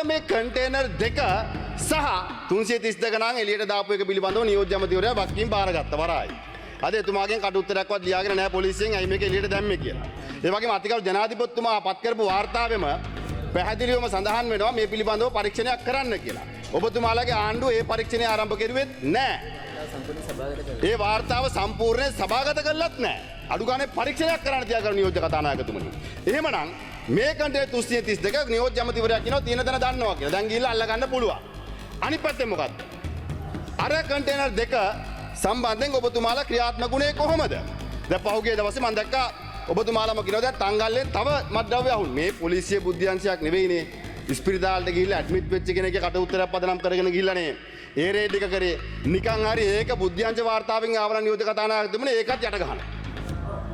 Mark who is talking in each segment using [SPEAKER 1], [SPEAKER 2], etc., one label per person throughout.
[SPEAKER 1] මේ කන්ටේනර් දෙක සහ 332 ගණන් එළියට දාපු එක පිළිබඳව නියෝජ්‍ය ඇමතිවරයා වක්කීම් බාරගත්ත වරායි. අද එතුමාගෙන් කඩ උත්තරයක්වත් ලියාගෙන නැහැ පොලිසියෙන් ඇයි මේක එළියට දැම්මේ කියලා. ඒ වගේම අතිගරු ජනාධිපතිතුමා පත් කරපු වාර්තාවෙම පැහැදිලිවම සඳහන් වෙනවා මේ පිළිබඳව පරීක්ෂණයක් කරන්න කියලා. ඔබතුමාලගේ ආණ්ඩුව ඒ පරීක්ෂණය ආරම්භ කරුවෙත් නැහැ. ඒ වාර්තාව සම්පූර්ණයෙන් සභාගත කළත් නැහැ. අඩු ගානේ පරීක්ෂණයක් කරන්න තියාගන්න නියෝජ්‍ය කතානායකතුමනි. එහෙමනම් මේ කන්ටේනර් 332 නියෝජ්‍ය ඇමතිවරයා කියනවා තියෙන දන දන්නවා කියලා. දැන් ගිහිල්ලා අල්ල ගන්න පුළුවන්. අනිත් පැත්තෙන් මොකද්ද? අර කන්ටේනර් දෙක සම්බන්ධයෙන් ඔබතුමාලා ක්‍රියාත්මක වුණේ කොහොමද? දැන් පහුගිය දවසේ මම දැක්කා ඔබතුමාලාම කියනවා දැන් තංගල්ලෙන් තව මත්ද්‍රව්‍ය අහුන්. මේ පොලිසිය බුද්ධ්‍යංශයක් නෙවෙයිනේ. ඉස්පිරිතාලට ගිහිල්ලා ඇඩ්මිට් වෙච්ච කෙනෙක්ගේ කට උත්තරයක් පදනම් කරගෙන ගිහිල්ලානේ. ඒ රේඩ් එක කරේ. නිකන් හරි ඒක බුද්ධ්‍යංශ වාර්තාවෙන් ආවන නියෝජ්‍ය කතානායකතුමනි ඒකත් යට ගහනවා.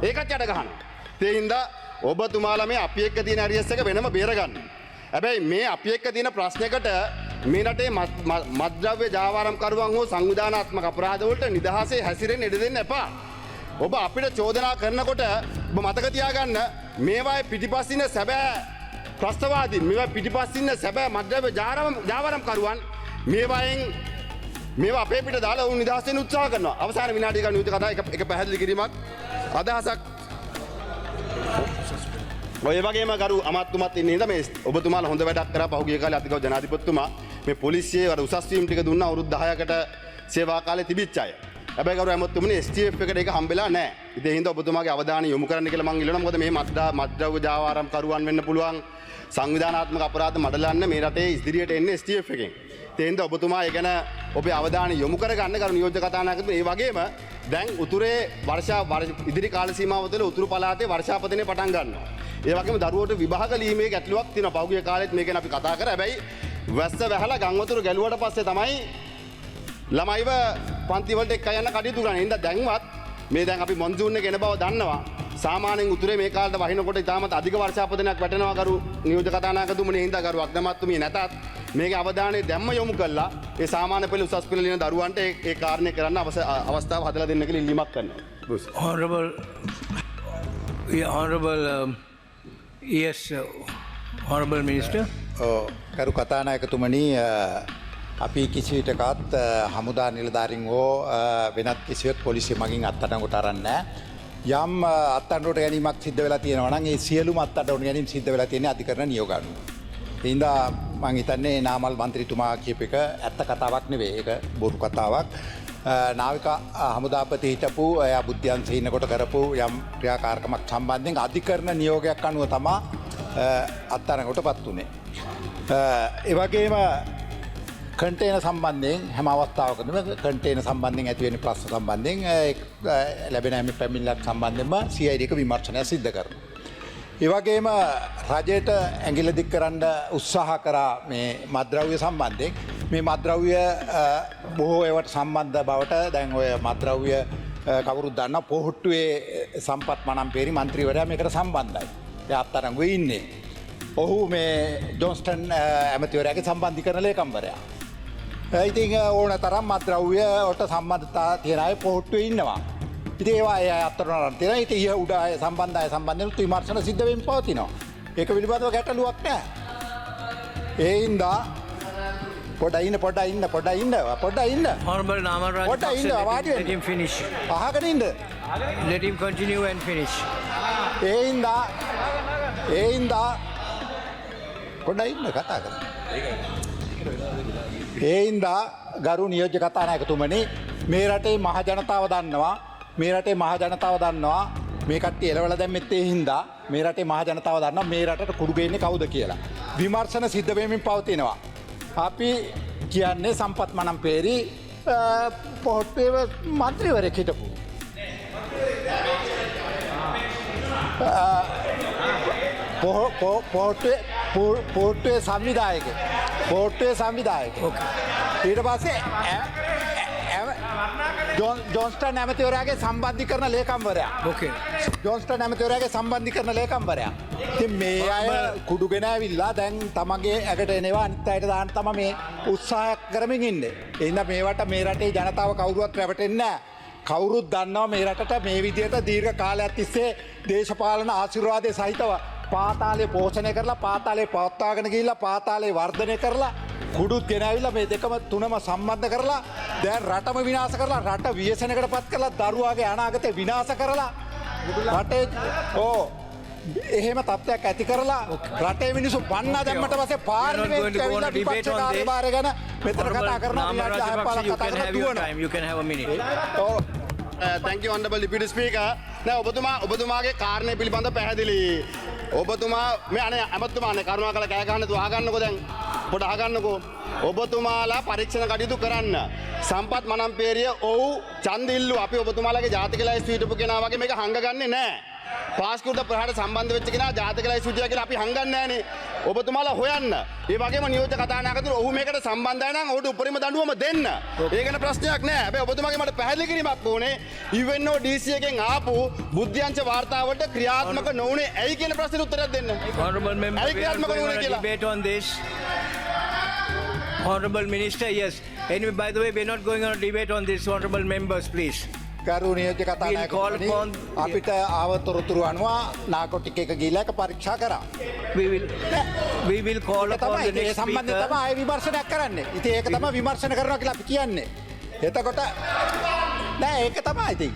[SPEAKER 1] ඒකත් යට ගහනවා. ඒ හින්දා ඔබතුමාලා මේ අපි එක්ක තියෙන අරියස් එක වෙනම බේරගන්න. හැබැයි මේ අපි එක්ක තියෙන ප්‍රශ්නයකට මේ රටේ මත්ද්‍රව්‍ය ජාවාරම්කරුවන් හෝ සංවිධානාත්මක අපරාධ වලට නිදහසේ හැසිරෙන්න ඉඩ දෙන්න එපා. ඔබ අපිට චෝදනා කරනකොට ඔබ මතක තියාගන්න මේවායේ පිටිපස්සින සැබෑ ප්‍රස්තවාදීන් මේවා පිටිපස්සින සැබෑ මත්ද්‍රව්‍ය ජාවාරම්කරුවන් මේවා අපේ පිට දාලා උන් නිදහස් වෙන්න උත්සාහ කරනවා. අවසාන විනාඩි ගන්න යුද්ධ කතා එක පැහැදිලි කිරීමක් අදහසක් ඔය වගේම ගරු අමාත්‍යතුමත් ඉන්නේ හින්දා මේ ඔබතුමාලා හොඳ වැඩක් කරා පහුගිය කාලේ අතිගෞරව ජනාධිපතිතුමා මේ පොලිසියේ අර උසස් වීම් ටික දුන්නා අවුරුදු 10කට සේවා කාලේ තිබිච්ච අය. හැබැයි ගරු ඇමතිතුමනි STF එකට ඒක හම්බෙලා නැහැ. ඉතින් ඒ හින්දා ඔබතුමාගේ අවධානය යොමු කරන්න කියලා මම ඉල්ලනවා. මොකද මේ මත්ද්‍රව්‍ය ජාවාරම්කරුවන් වෙන්න පුළුවන් සංවිධානාත්මක අපරාධ මඩලන්න මේ රටේ ඉදිරියට එන්නේ STF එකෙන්. ඒ හින්දා ඔබතුමා ඒ ගැන ඔබේ අවධානය යොමු කරගන්න ගරු නියෝජ්‍ය කතානායකතුමනි. ඒ වගේම දැන් උතුරේ ඉදිරි කාල සීමාව තුළ උතුරු පළාතේ වර්ෂාපතනය පටන් ගන්නවා. ඒ වගේම දරුවෝට විභාග ලීමේ ගැටලුවක් තියෙනවා. පහුගිය කාලෙත් මේක ගැන අපි කතා කරා. හැබැයි වැස්ස වැහලා ගම් වතුර ගැලුවට පස්සේ තමයි ළමයිව පන්ති වලට එක්ක යන්න කටයුතු කරන්නේ. හින්දා දැන්වත් මේ දැන් අපි මොන්සූන් එක එන බව දන්නවා. සාමාන්‍යයෙන් උතුරේ මේ කාලේ වහිනකොට ඉතාමත් අධික වර්ෂාපතනයක් වැටෙනවා ගරු නියෝජ්‍ය කතානායකතුමනි. හින්දා ගරු අග්‍රාමාත්‍යතුමිය නැතත් මේකේ අවධානය දැම්ම යොමු කළා ඒ සාමාන්‍ය පෙළ උසස් පෙළ ලියන දරුවන්ට ඒ කාරණේ කරන්න අවස්ථාව හදලා දෙන්න කියලා ඉල්ලීමක් කරනවා.
[SPEAKER 2] Yes, Honorable Minister.
[SPEAKER 3] කරු කතානායකතුමනි අපි කිසිවිටකත් හමුදා නිලධාරීන් හෝ වෙනත් කිසිවෙක් පොලිසිය මගින් අත්අඩංගුවට අරන් නැහැ. යම් අත්අඩංගුවට ගැනීමක් සිද්ධ වෙලා තියෙනවා නම් ඒ සියලුම අත්අඩංගුවට ගැනීම සිද්ධ වෙලා තියෙන්නේ අධිකරණ නියෝග අනුව. ඒ හින්දා මම හිතන්නේ නාමල් මන්ත්‍රීතුමා කියප එක ඇත්ත කතාවක් නෙවෙයි. ඒක බොරු කතාවක්. නාවික හමුදාපති හිටපු එයා බුද්ධ්‍යංශයේ ඉන්නකොට කරපු යම් ක්‍රියාකාරකමක් සම්බන්ධයෙන් අධිකරණ නියෝගයක් අනුව තමයි අත්අඩංගුවටපත් උනේ. ඒ වගේම කන්ටේනර් සම්බන්ධයෙන් හැම අවස්ථාවකදම කන්ටේනර් සම්බන්ධයෙන් ඇති වෙන ප්‍රශ්න සම්බන්ධයෙන් ලැබෙන හැම පැමිණිල්ලක් සම්බන්ධයෙන්ම CID එක විමර්ශනය සිද්ධ කරනවා. ඒ වගේම රජයට ඇඟිල්ල දික් කරන්න උත්සාහ කරා මේ මත්ද්‍රව්‍ය සම්බන්ධයෙන්. මේ මත්ද්‍රව්‍ය බොහෝ ඒවට සම්බන්ධ බවට දැන් ඔය මත්ද්‍රව්‍ය කවුරුත් දන්නා පොහොට්ටුවේ සම්පත් මනම්පේරි මන්ත්‍රීවරයා මේකට සම්බන්ධයි. එයා අත්අඩංගුවේ ඉන්නේ. ඔහු මේ ජොන්ස්ටන් ඇමතිවරයාගේ සම්බන්ධීකරණ ලේකම්වරයා. ඉතින් ඕන තරම් මත්ද්‍රව්‍ය වලට සම්බන්ධතා තියෙන අය පොහොට්ටුවේ ඉන්නවා. ඉතින් ඒවා ඒ අත්අඩංගුවට තියෙනවා. ඉතින් ඊය උඩ අය සම්බන්ධය සම්බන්ධයෙන් විමර්ශන සිද්ධ වෙමින් පවතිනවා. ඒක පිළිබඳව ගැටලුවක් නැහැ. ඒ හින්දා පොඩ්ඩක් ඉන්න.
[SPEAKER 2] Honorable Namal Rajapaksa, let him finish.
[SPEAKER 3] අහගෙන ඉන්න.
[SPEAKER 2] Let him continue and finish.
[SPEAKER 3] ඒ හින්දා පොඩ්ඩක් ඉන්න කතා කරන්න. ඒ හින්දා ගරු නියෝජ්‍ය කතානායකතුමනි මේ රටේ මහ ජනතාව දන්නවා මේ කට්ටිය එළවලා දැම්මෙත් ඒ හින්දා මේ රටේ මහ ජනතාව දන්නවා මේ රටට කුඩු ගේන්නේ කවුද කියලා. විමර්ශන සිද්ධ වෙමින් පවතිනවා. අපි කියන්නේ සම්පත් මනම්පේරි පොහොට්ටුවේ මන්ත්‍රීවරයෙක් හිටපු. පොහොට්ටුවේ සංවිධායක. ඊට පස්සේ ජොන්ස්ටන් ඇමතිවරයාගේ සම්බන්ධීකරණ ලේකම්වරයා. ජොන්ස්ටන් ඇමතිවරයාගේ සම්බන්ධීකරණ ලේකම්වරයා. ඉතින් මේ අය කුඩුගෙන ඇවිල්ලා දැන් තමගේ ඇකට එනවා අනිත් අයට දාන්න තමයි මේ උත්සාහ කරමින් ඉන්නේ. එහෙනම් මේවට මේ රටේ ජනතාව කවුරුවත් රැවටෙන්නේ නැහැ. කවුරුත් දන්නවා මේ රටට මේ විදියට දීර්ඝ කාලයක් තිස්සේ දේශපාලන ආශිර්වාදයේ සහිතව පාතාලේ පෝෂණය කරලා පාතාලේ පවත්වාගෙන ගිහිල්ලා පාතාලේ වර්ධනය කරලා කුඩුත් ගෙනවිල්ලා මේ දෙකම තුනම සම්බන්ධ කරලා දැන් රටම විනාශ කරලා රට ව්‍යසනයකට පත් කරලා දරුවාගේ අනාගතය විනාශ කරලා රටේ එහෙම තත්ත්වයක් ඇති කරලා රටේ මිනිස්සු බන්නා දැම්මට පස්සේ පාර්ලිමේන්තුවේ ඇවිල්ලා විපක්ෂ කාර්යභාරය ගැන මෙතන කතා කරනවා විනාඩි 10ක් 15ක් කතා කරලා දුවනවා.
[SPEAKER 2] You can have a minute.
[SPEAKER 1] thank you honorable deputy speaker. නෑ ඔබතුමාගේ කාරණය පිළිබඳ පැහැදිලි. ඔබතුමා මේ අනේ ඇමතුමානේ කරුණාකරලා කෑ ගහන්න තු අහගන්නකෝ දැන්. පොඩ අහගන්නකෝ. ඔබතුමාලා පරීක්ෂණ කටයුතු කරන්න. සම්පත් මනම්පේරිය ඔව් ඡන්ද ඉල්ලුව අපි ඔබතුමාලාගේ ජාතික ලයිස්තු හිටපු කෙනා වගේ මේක හංගගන්නේ නෑ. පාස්කෝඩ් ප්‍රහාරට සම්බන්ධ වෙච්ච කෙනා ජාතික ලයිස්තු හිටියා කියලා අපි හංගන්නේ නෑනේ. ඔබතුමාලා හොයන්න. ඒ වගේම නියෝජ්‍ය කතානායකතුරු ඔහු මේකට සම්බන්ධයි නම් ඔහුට උපරිම දඬුවම දෙන්න. ඒ ගැන ප්‍රශ්නයක් නෑ. හැබැයි ඔබතුමාගේ මට පැහැදිලි කිරීමක් ඕනේ. UNO DC එකෙන් ආපු බුද්ධ්‍යංශ වාර්තාවට ක්‍රියාත්මක නොවුනේ ඇයි කියන ප්‍රශ්නෙට උත්තරයක් දෙන්න.
[SPEAKER 2] Honorable member,
[SPEAKER 1] ඇයි
[SPEAKER 2] we are
[SPEAKER 1] ක්‍රියාත්මක
[SPEAKER 2] going
[SPEAKER 1] නොවුනේ
[SPEAKER 2] on a
[SPEAKER 1] කියලා.
[SPEAKER 2] debate on this. Honorable Minister, yes. Anyway, by the way, we're not going on a debate on this. Honorable members, please.
[SPEAKER 3] ගරු නියෝජ්‍ය කතානායකතුමනි අපිට ආවතොරතුරු අනුව නාකොටික් එක ගිහිල්ලා ඒක පරීක්ෂා කරා.
[SPEAKER 2] We will call upon the
[SPEAKER 3] A
[SPEAKER 2] next
[SPEAKER 3] සම්බන්ධයෙන්
[SPEAKER 2] speaker.
[SPEAKER 3] තමයි ආයෙ විමර්ශනයක් කරන්නේ. ඉතින් ඒක තමයි විමර්ශන කරනවා කියලා අපි කියන්නේ. එතකොට නෑ ඒක තමයි ඉතින්.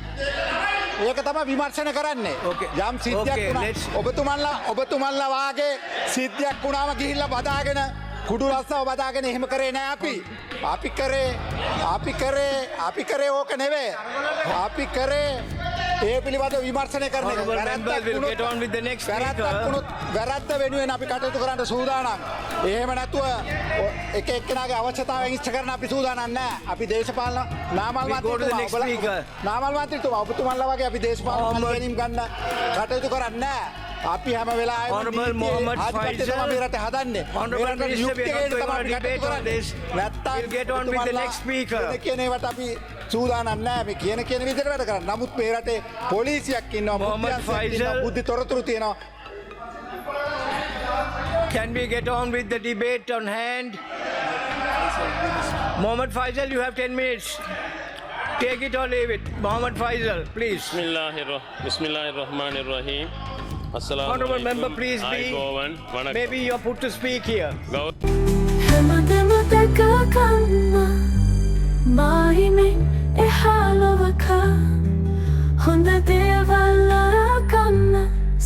[SPEAKER 3] ඒක තමයි විමර්ශන කරන්නේ.
[SPEAKER 2] Okay.
[SPEAKER 3] යම් සිද්ධියක්
[SPEAKER 2] Okay, let's-
[SPEAKER 3] වුණා ඔබතුමන්ලා වාගේ සිද්ධියක් වුණාම ගිහිල්ලා බදාගෙන කුඩු රස්සාව බදාගෙන එහෙම කරේ නෑ අපි. අපි කරේ ඕක නෙවෙයි. අපි කරේ ඒ පිළිබඳව විමර්ශනය කරන එක.
[SPEAKER 2] Honorable members will get on with the next speaker.
[SPEAKER 3] වැරද්ද වෙනුවෙන් අපි කටයුතු කරන්න සූදානම්. එහෙම නැතුව එක එක්කෙනාගේ අවශ්‍යතාවයන් ඉෂ්ට කරන්න අපි සූදානම් නැහැ. අපි දේශපාලන Namal
[SPEAKER 2] We go to the next speaker.
[SPEAKER 3] Namal මන්ත්‍රීතුමා ඔබතුමන්ලා වගේ අපි දේශපාලන කල්පැනීම් ගන්න කටයුතු කරන්නේ නැහැ. අපි හැම වෙලාවෙම
[SPEAKER 2] Honorable Mohammed Faisal.
[SPEAKER 3] මේ රට හදන්නේ.
[SPEAKER 2] Honorable
[SPEAKER 3] මේ රට
[SPEAKER 2] Minister, we are not
[SPEAKER 3] යුක්තියෙන්
[SPEAKER 2] going on
[SPEAKER 3] තමයි
[SPEAKER 2] a
[SPEAKER 3] අපි
[SPEAKER 2] debate
[SPEAKER 3] කටයුතු
[SPEAKER 2] on this.
[SPEAKER 3] කරන්නේ. නැත්තම්
[SPEAKER 2] We'll get on with the next speaker.
[SPEAKER 3] කියන ඒවාට අපි සූදානම් නැහැ. මේ කියන විදිහට වැඩ කරන්න. නමුත් මේ රටේ පොලිසියක් ඉන්නවා.
[SPEAKER 2] Mohammed
[SPEAKER 3] බුද්ධියක් ඉන්නවා,
[SPEAKER 2] Faisal.
[SPEAKER 3] බුද්ධි තොරතුරු තියෙනවා.
[SPEAKER 2] Can we get on with the debate on hand? Mohammed Faisal, you have 10 minutes. Take it or leave it. Mohammed Faisal, please.
[SPEAKER 4] Bismillahirrahmanirrahim. Assalamu
[SPEAKER 2] Honorable member, please be. Maybe you are put to speak here.
[SPEAKER 5] හැමදෙම දැකගන්න මාහිමින් එහාලොවක හොඳ දේවල් අරගන්න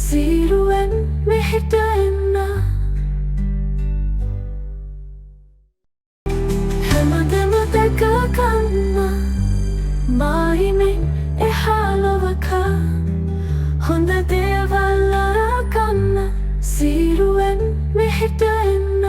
[SPEAKER 5] සීරුවෙන් මෙහෙට එන්න හැමදෙම දැකගන්න මාහිමින් එහාලොවක හොඳ දේවල් අරගන්න සීරුවෙන් මෙහෙට එන්න